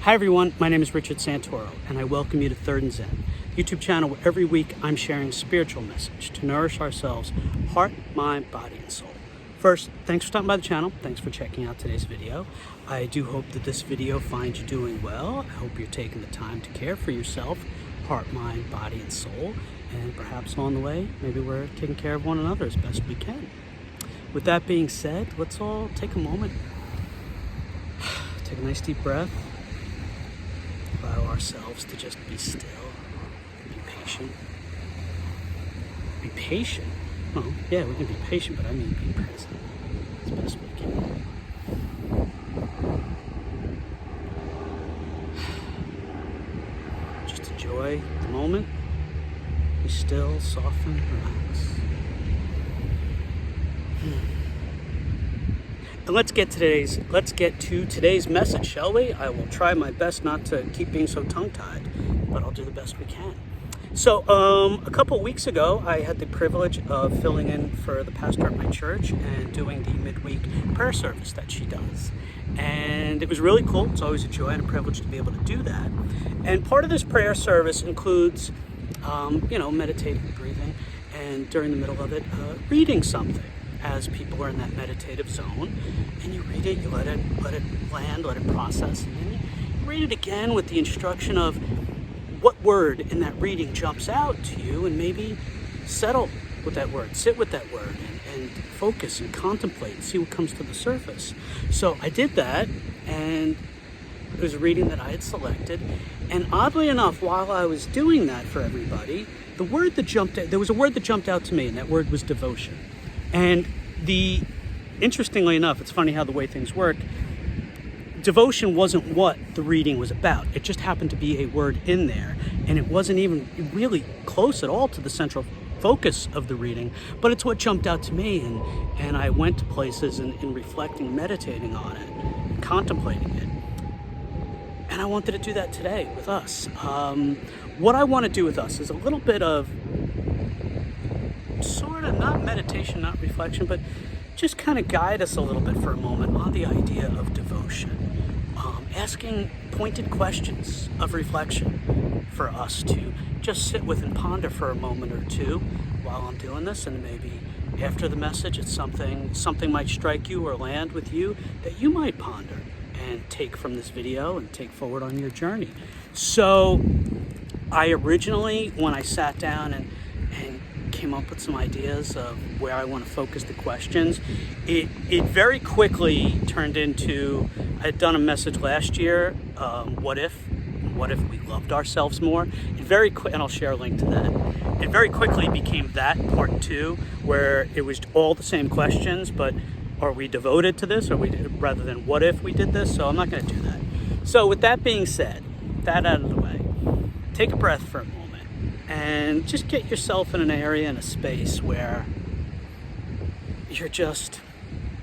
Hi everyone, my name is Richard Santoro, and I welcome you to Third and Zen, YouTube channel where every week I'm sharing a spiritual message to nourish ourselves, heart, mind, body, and soul. First, thanks for stopping by the channel. Thanks for checking out today's video. I do hope that this video finds you doing well. I hope you're taking the time to care for yourself, heart, mind, body, and soul, and perhaps along the way, maybe we're taking care of one another as best we can. With that being said, let's all take a moment. Take a nice deep breath. Allow ourselves to just be still, be patient. Be patient? Oh, yeah, we can be patient, but I mean be present as best we can. Just enjoy the moment. Be still, soften, relax. And let's get to today's message, shall we? I will try my best not to keep being so tongue-tied, but I'll do the best we can. So, a couple of weeks ago, I had the privilege of filling in for the pastor at my church and doing the midweek prayer service that she does. And it was really cool. It's always a joy and a privilege to be able to do that. And part of this prayer service includes, meditating, breathing, and during the middle of it, reading something. As people are in that meditative zone, and you read it, you let it land, let it process, and then you read it again with the instruction of what word in that reading jumps out to you, and maybe settle with that word, sit with that word, and focus and contemplate and see what comes to the surface. So I did that, and it was a reading that I had selected, and oddly enough, while I was doing that for everybody, there was a word that jumped out to me, and that word was devotion. And interestingly enough, it's funny how the way things work, devotion wasn't what the reading was about. It just happened to be a word in there, and it wasn't even really close at all to the central focus of the reading, but it's what jumped out to me, and I went to places in reflecting, meditating on it, contemplating it. And I wanted to do that today with us. What I want to do with us is a little bit of sort of not meditation, not reflection, but just kind of guide us a little bit for a moment on the idea of devotion. Asking pointed questions of reflection for us to just sit with and ponder for a moment or two while I'm doing this, and maybe after the message it's something might strike you or land with you that you might ponder and take from this video and take forward on your journey. So I originally, when I sat down and came up with some ideas of where I want to focus the questions, it very quickly turned into, I had done a message last year, what if we loved ourselves more? And I'll share a link to that. It very quickly became that part 2, where it was all the same questions, but are we devoted to this, rather than what if we did this? So I'm not going to do that. So with that being said, that out of the way, take a breath for a moment. And just get yourself in an area, in a space where you're just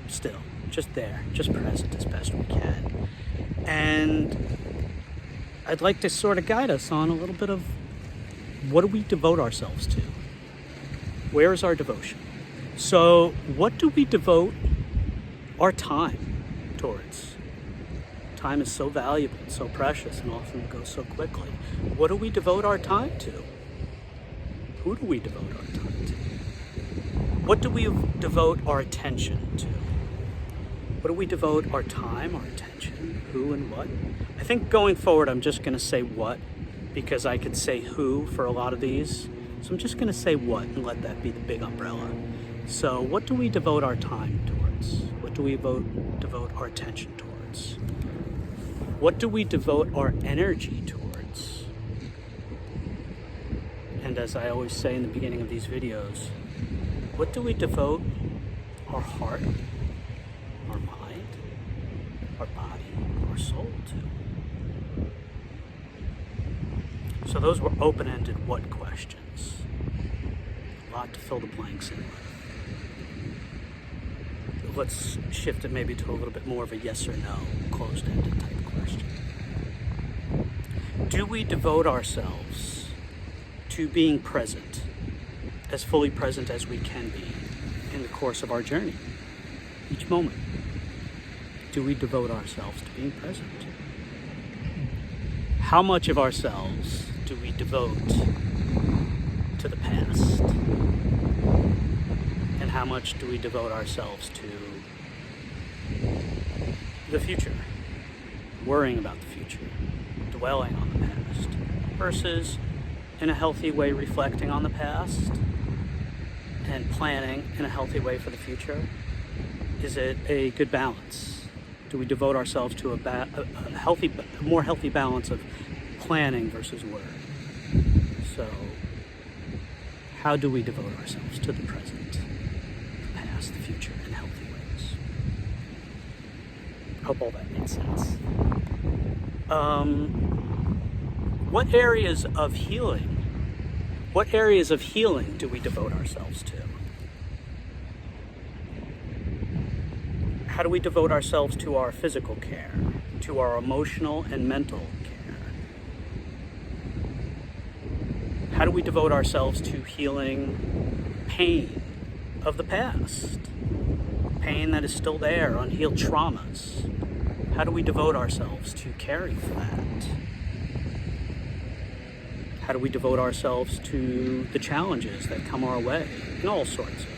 still, just there, just present as best we can. And I'd like to sort of guide us on a little bit of what do we devote ourselves to? Where is our devotion? So what do we devote our time towards? Time is so valuable, so precious, and often goes so quickly. What do we devote our time to? Who do we devote our time to? What do we devote our attention to? What do we devote our time, our attention, who and what? I think going forward, I'm just going to say what, because I could say who for a lot of these. So I'm just going to say what and let that be the big umbrella. So what do we devote our time towards? What do we devote our attention towards? What do we devote our energy towards? And as I always say in the beginning of these videos, what do we devote our heart, our mind, our body, our soul to? So those were open-ended what questions. A lot to fill the blanks in with. Let's shift it maybe to a little bit more of a yes or no, closed-ended type question. Do we devote ourselves to being present, as fully present as we can be in the course of our journey, each moment? Do we devote ourselves to being present? How much of ourselves do we devote to the past? And how much do we devote ourselves to the future? Worrying about the future, dwelling on the past, versus in a healthy way reflecting on the past and planning in a healthy way for the future? Is it a good balance? Do we devote ourselves to a more healthy balance of planning versus worry? So, how do we devote ourselves to the present, the past, the future in healthy ways? I hope all that made sense. What areas of healing do we devote ourselves to? How do we devote ourselves to our physical care, to our emotional and mental care? How do we devote ourselves to healing pain of the past? Pain that is still there, unhealed traumas. How do we devote ourselves to caring for that? How do we devote ourselves to the challenges that come our way, and all sorts of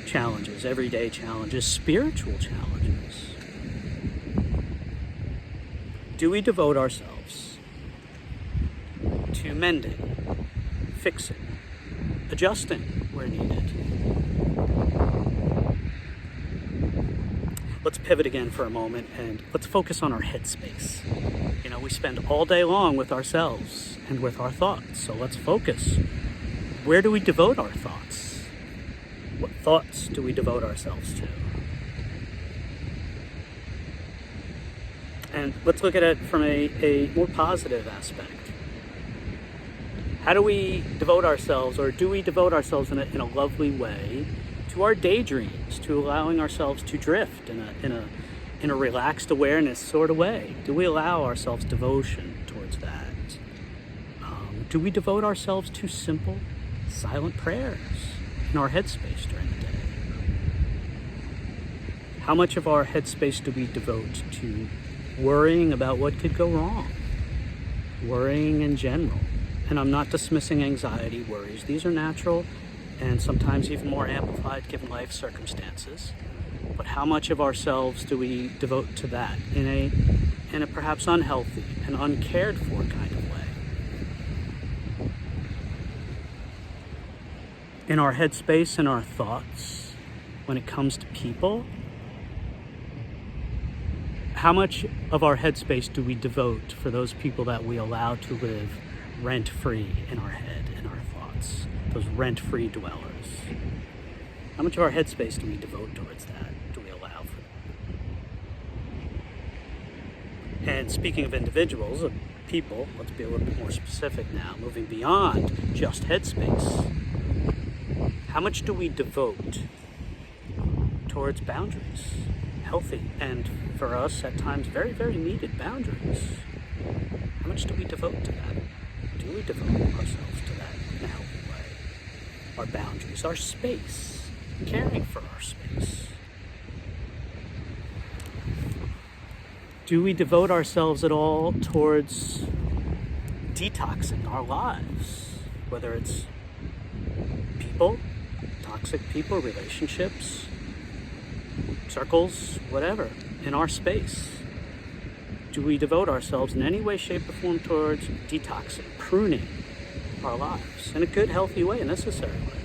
challenges, everyday challenges, spiritual challenges? Do we devote ourselves to mending, fixing, adjusting where needed? Let's pivot again for a moment and let's focus on our headspace. We spend all day long with ourselves and with our thoughts, so let's focus. Where do we devote our thoughts? What thoughts do we devote ourselves to? And let's look at it from a more positive aspect. How do we devote ourselves, or do we devote ourselves in a lovely way to our daydreams, to allowing ourselves to drift in a relaxed awareness sort of way? Do we allow ourselves devotion towards that? Do we devote ourselves to simple, silent prayers in our headspace during the day? How much of our headspace do we devote to worrying about what could go wrong? Worrying in general. And I'm not dismissing anxiety, worries. These are natural and sometimes even more amplified given life circumstances. But how much of ourselves do we devote to that in a perhaps unhealthy and uncared for kind of way? In our headspace and our thoughts, when it comes to people, how much of our headspace do we devote for those people that we allow to live rent-free in our head, in our thoughts, those rent-free dwellers? How much of our headspace do we devote towards that? Do we allow for that? And speaking of individuals, of people, let's be a little bit more specific now, moving beyond just headspace. How much do we devote towards boundaries? Healthy, and for us at times very, very needed boundaries. How much do we devote to that? Do we devote ourselves to that in a healthy way? Our boundaries, our space, caring for our space. Do we devote ourselves at all towards detoxing our lives? Whether it's people, toxic people, relationships, circles, whatever, in our space. Do we devote ourselves in any way, shape, or form towards detoxing, pruning our lives in a good, healthy way, a necessary way?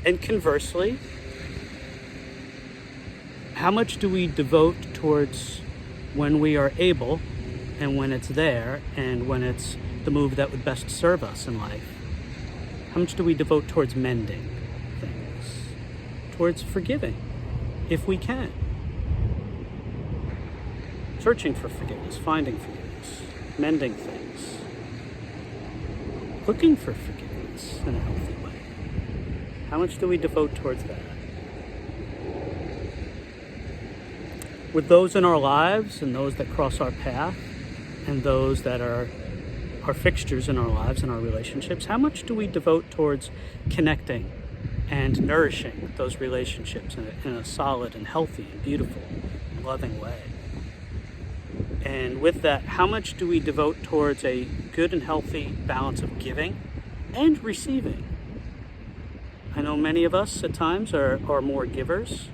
And conversely, how much do we devote towards when we are able and when it's there and when it's the move that would best serve us in life? How much do we devote towards mending things, towards forgiving, if we can? Searching for forgiveness, finding forgiveness, mending things, looking for forgiveness in a healthy way. How much do we devote towards that? With those in our lives and those that cross our path and those that are fixtures in our lives and our relationships, how much do we devote towards connecting and nourishing those relationships in a solid and healthy and beautiful and loving way? And with that, how much do we devote towards a good and healthy balance of giving and receiving? I know many of us at times are more givers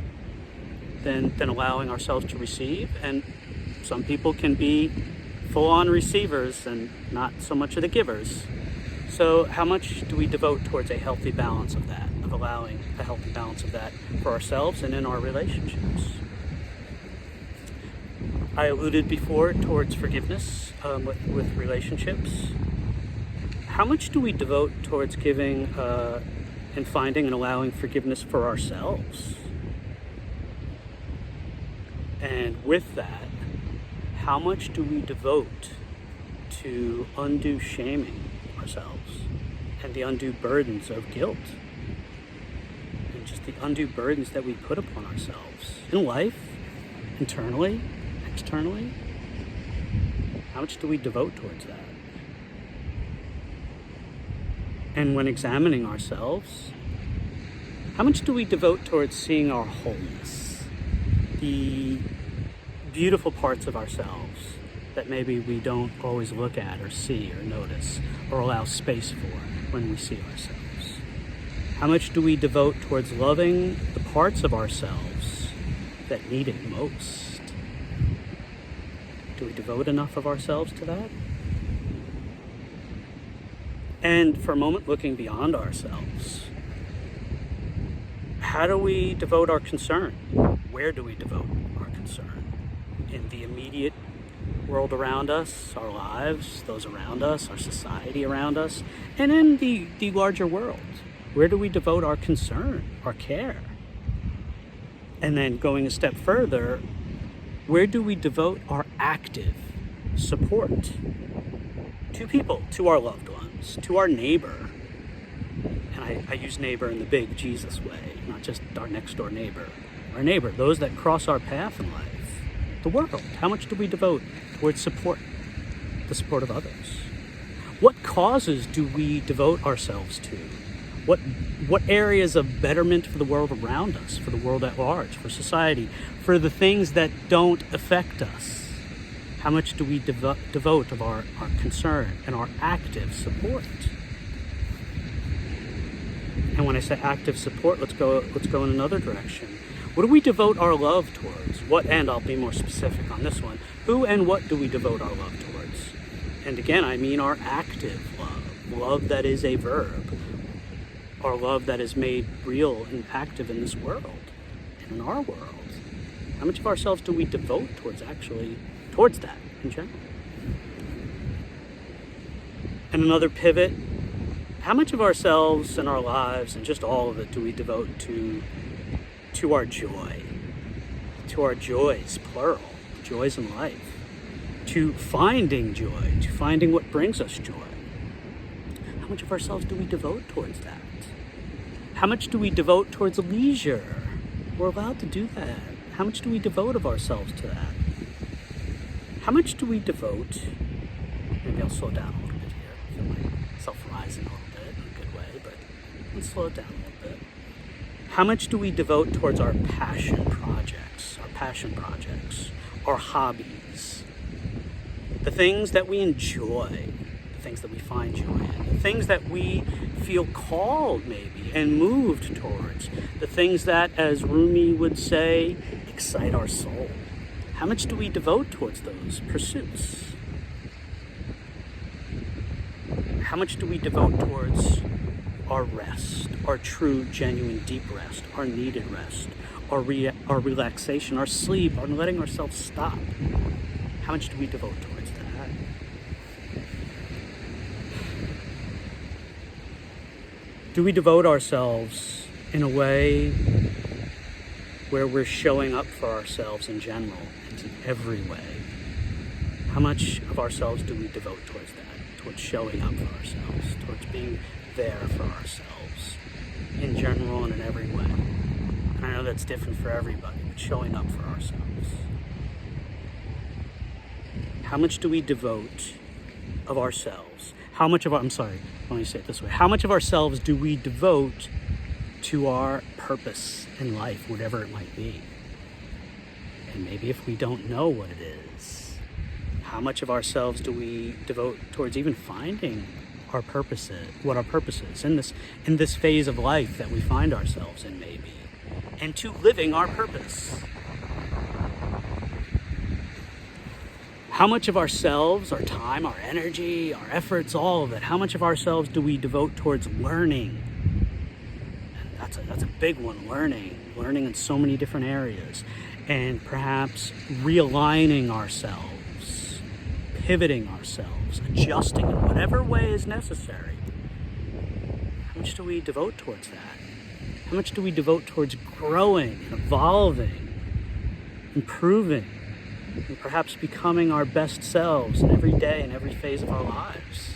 than allowing ourselves to receive, and some people can be full-on receivers and not so much of the givers. So how much do we devote towards a healthy balance of that, of allowing a healthy balance of that for ourselves and in our relationships? I alluded before towards forgiveness with relationships. How much do we devote towards giving and finding and allowing forgiveness for ourselves? And with that, how much do we devote to undue shaming ourselves and the undue burdens of guilt and just the undue burdens that we put upon ourselves in life, internally, externally? How much do we devote towards that? And when examining ourselves, how much do we devote towards seeing our wholeness, the beautiful parts of ourselves that maybe we don't always look at or see or notice or allow space for when we see ourselves? How much do we devote towards loving the parts of ourselves that need it most? Do we devote enough of ourselves to that? And for a moment, looking beyond ourselves, how do we devote our concern? Where do we devote our concern? In the immediate world around us, our lives, those around us, our society around us, and in the larger world. Where do we devote our concern, our care? And then going a step further, where do we devote our active support to people, to our loved ones, to our neighbor? And I use neighbor in the big Jesus way, not just our next door neighbor. Our neighbor, those that cross our path in life, the world. How much do we devote towards support, the support of others? What causes do we devote ourselves to? What areas of betterment for the world around us, for the world at large, for society, for the things that don't affect us? How much do we devote of our concern and our active support? And when I say active support, let's go in another direction. What do we devote our love towards? And I'll be more specific on this one. Who and what do we devote our love towards? And again, I mean our active love that is a verb, our love that is made real and active in this world and in our world. How much of ourselves do we devote towards that in general? And another pivot, how much of ourselves and our lives and just all of it do we devote to our joy, to our joys, plural, joys in life, to finding joy, to finding what brings us joy? How much of ourselves do we devote towards that? How much do we devote towards leisure? We're allowed to do that. How much do we devote of ourselves to that? How much do we devote, maybe I'll slow down a little bit here. I feel myself rising a little bit in a good way, but let's slow it down a little bit. How much do we devote towards our passion projects, our hobbies, the things that we enjoy, the things that we find joy in, the things that we feel called maybe and moved towards, the things that, as Rumi would say, excite our soul? How much do we devote towards those pursuits? How much do we devote towards our rest, our true, genuine, deep rest, our needed rest, our relaxation, our sleep, our letting ourselves stop? How much do we devote towards that? Do we devote ourselves in a way where we're showing up for ourselves in general and in every way? How much of ourselves do we devote towards that, towards showing up for ourselves, towards being there for ourselves in general and in every way? And I know that's different for everybody, but showing up for ourselves. How much do we devote of ourselves? How much of ourselves do we devote to our purpose in life, whatever it might be? And maybe if we don't know what it is, How much of ourselves do we devote towards even finding our purpose, what our purpose is in this phase of life that we find ourselves in, maybe, and to living our purpose? How much of ourselves, our time, our energy, our efforts, all of it, how much of ourselves do we devote towards learning? And that's a big one, learning in so many different areas, and perhaps realigning ourselves, pivoting ourselves, adjusting in whatever way is necessary. How much do we devote towards that? How much do we devote towards growing and evolving, improving, and perhaps becoming our best selves in every day and every phase of our lives?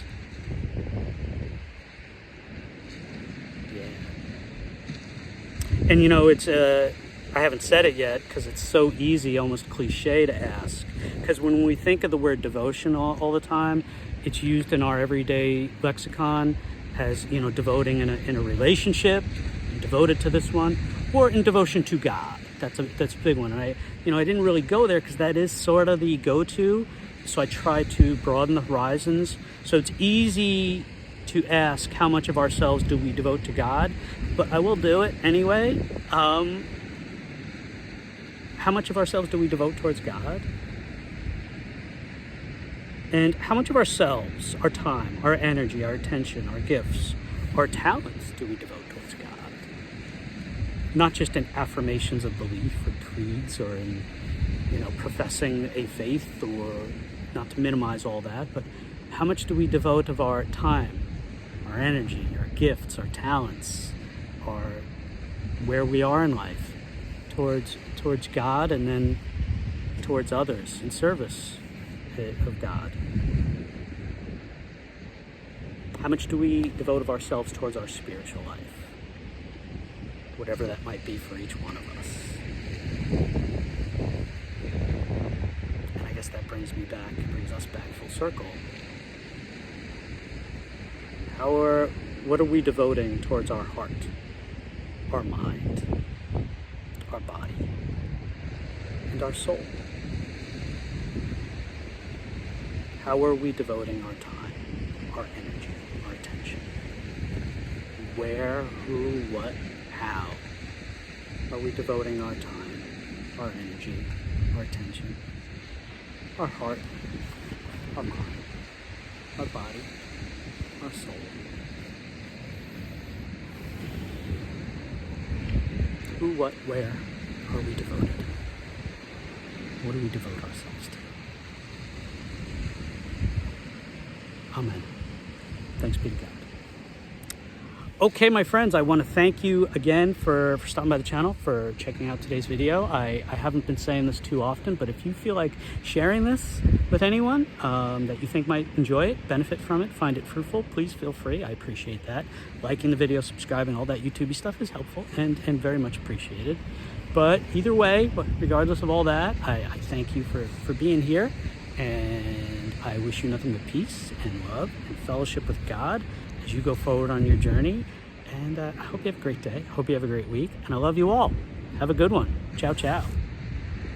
Yeah. And it's I haven't said it yet because it's so easy, almost cliche to ask. Because when we think of the word devotion all the time, it's used in our everyday lexicon as, devoting in a relationship, devoted to this one, or in devotion to God. That's a big one. And I didn't really go there because that is sort of the go-to. So I try to broaden the horizons. So it's easy to ask how much of ourselves do we devote to God, but I will do it anyway. How much of ourselves do we devote towards God? And how much of ourselves, our time, our energy, our attention, our gifts, our talents do we devote towards God? Not just in affirmations of belief or creeds or in, professing a faith, or not to minimize all that, but how much do we devote of our time, our energy, our gifts, our talents, or where we are in life towards God, and then towards others in service of God? How much do we devote of ourselves towards our spiritual life? Whatever that might be for each one of us. And I guess that brings us back full circle. What are we devoting towards our heart, our mind, our body, and our soul? How are we devoting our time, our energy, our attention? Where, who, what, how are we devoting our time, our energy, our attention, our heart, our mind, our body, our soul? Who, what, where are we devoted? What do we devote ourselves to? Amen. Thanks be to God. Okay, my friends, I want to thank you again for stopping by the channel, for checking out today's video. I haven't been saying this too often, but if you feel like sharing this with anyone that you think might enjoy it, benefit from it, find it fruitful, please feel free. I appreciate that. Liking the video, subscribing, all that YouTube-y stuff is helpful and very much appreciated. But either way, regardless of all that, I thank you for being here, and I wish you nothing but peace and love and fellowship with God as you go forward on your journey. And I hope you have a great day. Hope you have a great week. And I love you all. Have a good one. Ciao, ciao.